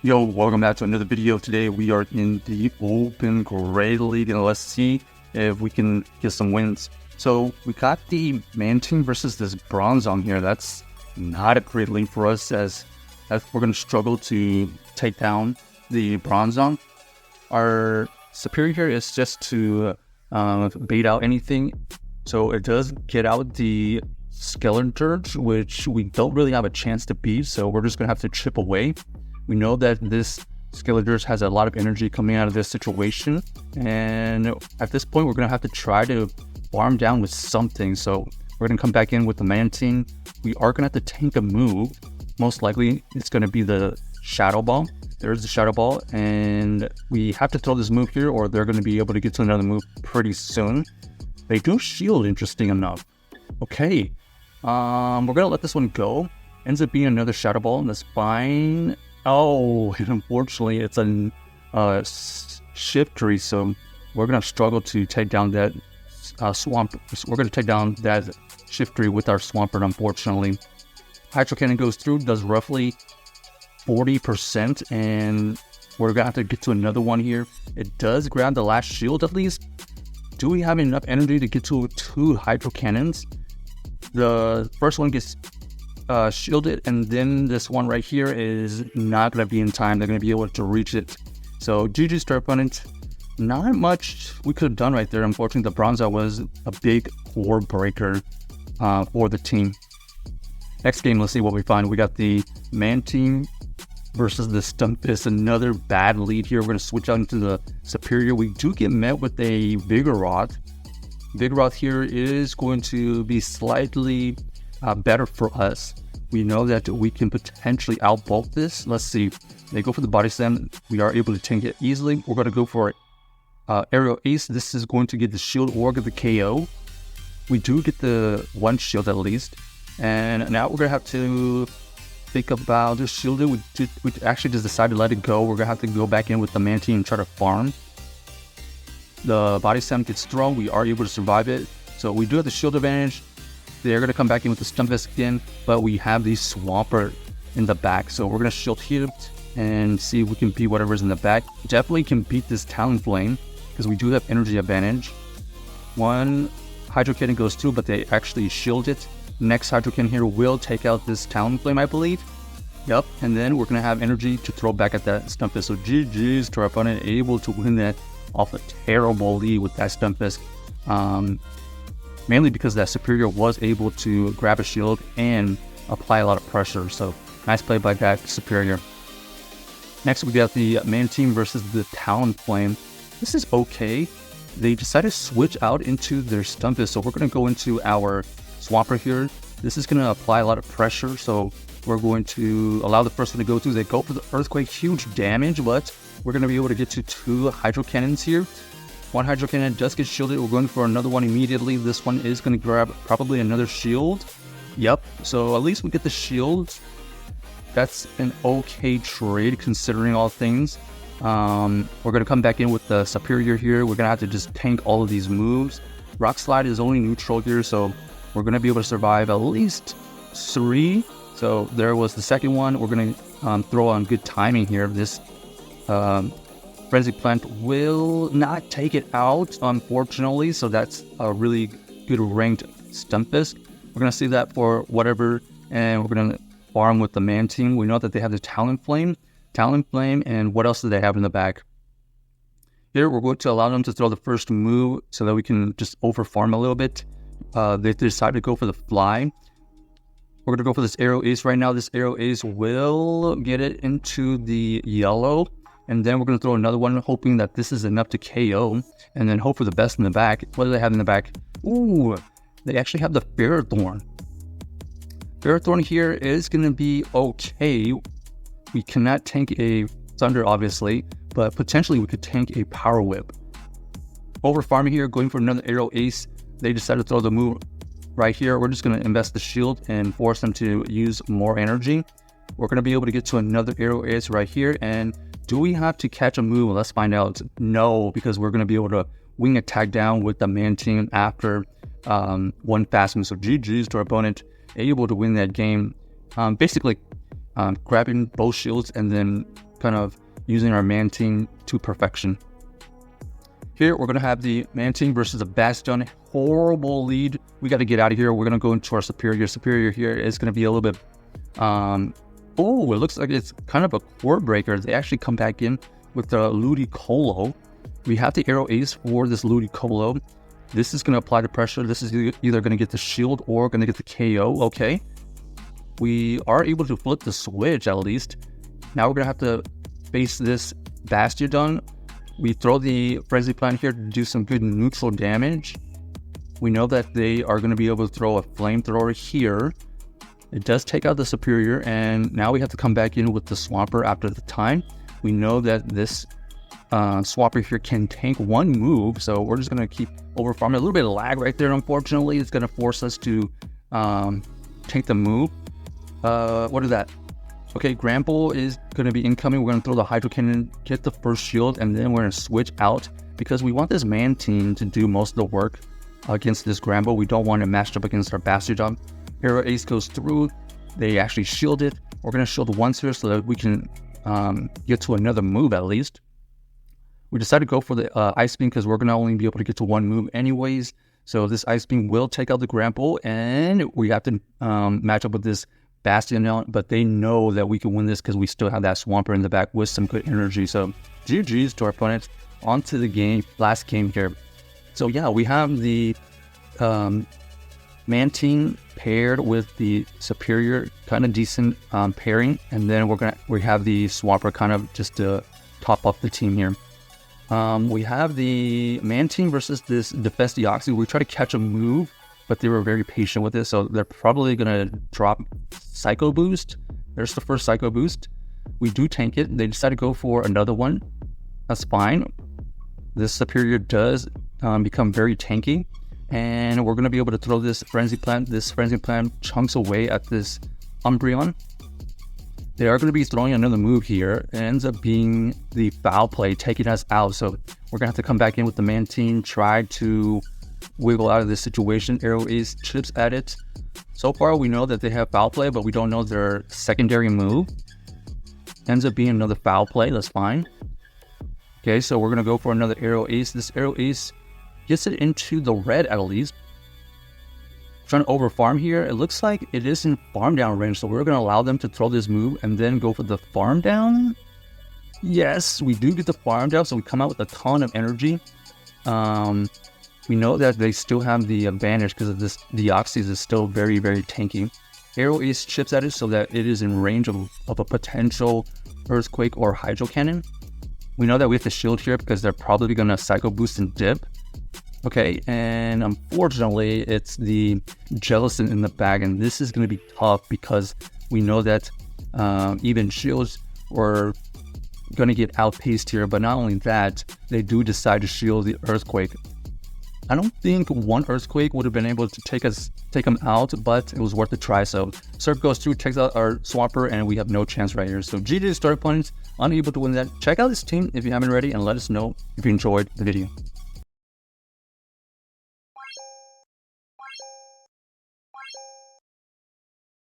Yo, welcome back to another video. Today we are in the Open Grade League, and let's see if we can get some wins. So we got the Mantine versus this Bronzong here. That's not a great league for us, as we're going to struggle to take down the Bronzong. Our Serperior here is just to bait out anything. So it does get out the Skeleturge, which we don't really have a chance to beat, so we're just going to have to chip away. We know that this Skeleturge has a lot of energy coming out of this situation, and at this point we're going to have to try to farm down with something. So we're going to come back in with the Mantine. We are going to have to tank a move. Most likely it's going to be the Shadow Ball. There's the Shadow Ball, and we have to throw this move here or they're going to be able to get to another move pretty soon. They do shield, interesting enough. Okay, we're going to let this one go. Ends up being another Shadow Ball, and that's fine. Oh, and unfortunately, it's a Shiftry, so we're going to struggle to take down that Swamp. We're going to take down that Shiftry with our Swampert, unfortunately. Hydro Cannon goes through, does roughly 40%, and we're going to have to get to another one here. It does grab the last shield at least. Do we have enough energy to get to 2 Hydro Cannons? The first one gets shielded, and then this one right here is not going to be in time. They're going to be able to reach it. So GG's to our opponent. Not much we could have done right there. Unfortunately, the Bronzong was a big core breaker for the team. Next game, let's see what we find. We got the Mantine versus the Stunfisk. Another bad lead here. We're going to switch out into the Serperior. We do get met with a Vigoroth. Vigoroth here is going to be slightly better for us. We know that we can potentially outbulk this. Let's see. They go for the Body Slam. We are able to tank it easily. We're going to go for Aerial Ace. This is going to get the shield or get the KO. We do get the one shield at least. And now we're going to have to think about the shield. We actually just decided to let it go. We're going to have to go back in with the Mantine and try to farm. The Body Slam gets thrown. We are able to survive it. So we do have the shield advantage. They're going to come back in with the Stunfisk again, but we have the Swampert in the back. So we're going to shield here and see if we can beat whatever's in the back. Definitely can beat this Talonflame because we do have energy advantage. One Hydro Cannon goes through, but they actually shield it. Next Hydro Cannon here will take out this Talonflame, I believe. Yep, and then we're going to have energy to throw back at that Stunfisk. So GG's to our opponent, able to win that off a terrible lead with that Stunfisk. Mainly because that Serperior was able to grab a shield and apply a lot of pressure. So nice play by that Serperior. Next we got the Mantine versus the Talonflame. This is okay. They decided to switch out into their Stunfisk. So we're going to go into our Swampert here. This is going to apply a lot of pressure. So we're going to allow the first one to go through. They go for the Earthquake, huge damage, but we're going to be able to get to 2 Hydro Cannons here. One Hydro Cannon does get shielded. We're going for another one immediately. This one is going to grab probably another shield. Yep. So at least we get the shield. That's an okay trade considering all things. We're going to come back in with the Serperior here. We're going to have to just tank all of these moves. Rock Slide is only neutral here, so we're going to be able to survive at least 3. So there was the second one. We're going to throw on good timing here. This Frenzy Plant will not take it out, unfortunately, so that's a really good ranked Stunfisk. We're going to save that for whatever, and we're going to farm with the Mantine. We know that they have the Talonflame, and what else do they have in the back? Here, we're going to allow them to throw the first move so that we can just over-farm a little bit. They decided to go for the Fly. We're going to go for this Aerial Ace right now. This Aerial Ace will get it into the yellow. And then we're going to throw another one, hoping that this is enough to KO. And then hope for the best in the back. What do they have in the back? Ooh, they actually have the Ferrothorn. Ferrothorn here is going to be okay. We cannot tank a Thunder, obviously. But potentially we could tank a Power Whip. Over farming here, going for another Aerial Ace. They decided to throw the move right here. We're just going to invest the shield and force them to use more energy. We're going to be able to get to another Aerial Ace right here. And do we have to catch a move? Let's find out. No, because we're going to be able to wing attack down with the Mantine after one fast move. So GG's to our opponent, able to win that game. Basically grabbing both shields and then kind of using our Mantine to perfection. Here, we're going to have the Mantine versus the Bastion. Horrible lead. We got to get out of here. We're going to go into our Serperior. Serperior here is going to be a little bit... oh, it looks like it's kind of a core breaker. They actually come back in with the Ludicolo. We have the Arrow Ace for this Ludicolo. This is going to apply the pressure. This is either going to get the shield or going to get the KO. Okay. We are able to flip the switch at least. Now we're going to have to face this Bastiodon. We throw the Frenzy Plant here to do some good neutral damage. We know that they are going to be able to throw a Flamethrower here. It does take out the Serperior, and now we have to come back in with the Swampert after the time. We know that this Swampert here can tank one move, so we're just going to keep overfarming. A little bit of lag right there, unfortunately. It's going to force us to take the move. What is that? Okay, Grample is going to be incoming. We're going to throw the Hydro Cannon, get the first shield, and then we're going to switch out because we want this Mantine to do most of the work against this Gramble. We don't want it matched up against our Bastiodon. Arrow Ace goes through. They actually shield it. We're going to shield once here so that we can get to another move at least. We decided to go for the Ice Beam because we're going to only be able to get to one move anyways. So this Ice Beam will take out the Grample, and we have to match up with this Bastion, but they know that we can win this because we still have that Swampert in the back with some good energy. So GG's to our opponents. On to the game, last game here. So yeah, we have the Mantine paired with the Serperior, kind of decent pairing, and then we have the Swampert kind of just to top up the team here. We have the Mantine versus this Defense Deoxys. We try to catch a move, but they were very patient with it, so they're probably going to drop Psycho Boost. There's the first Psycho Boost. We do tank it. They decide to go for another one. That's fine. This Serperior does become very tanky, and we're going to be able to throw this Frenzy Plant. This Frenzy Plant chunks away at this Umbreon. They are going to be throwing another move here. It ends up being the Foul Play, taking us out. So we're going to have to come back in with the Mantine, try to wiggle out of this situation. Arrow Ace chips at it. So far, we know that they have Foul Play, but we don't know their secondary move. Ends up being another Foul Play. That's fine. Okay, so we're going to go for another Arrow Ace. This Arrow Ace gets it into the red at least. Trying to over farm here. It looks like it is in farm down range, so we're going to allow them to throw this move and then go for the farm down. Yes, we do get the farm down, so we come out with a ton of energy. We know that they still have the advantage because of this Deoxys is still very, very tanky. Arrow Ace chips at it so that it is in range of a potential Earthquake or Hydro Cannon. We know that we have to shield here because they're probably going to Psycho Boost and dip. Okay, and unfortunately, it's the Jellicent in the bag, and this is going to be tough because we know that even shields were going to get outpaced here, but not only that, they do decide to shield the Earthquake. I don't think one Earthquake would have been able to take them out, but it was worth a try. So Serp goes through, takes out our Swampert, and we have no chance right here. So GG to start opponents, unable to win that. Check out this team if you haven't already, and let us know if you enjoyed the video.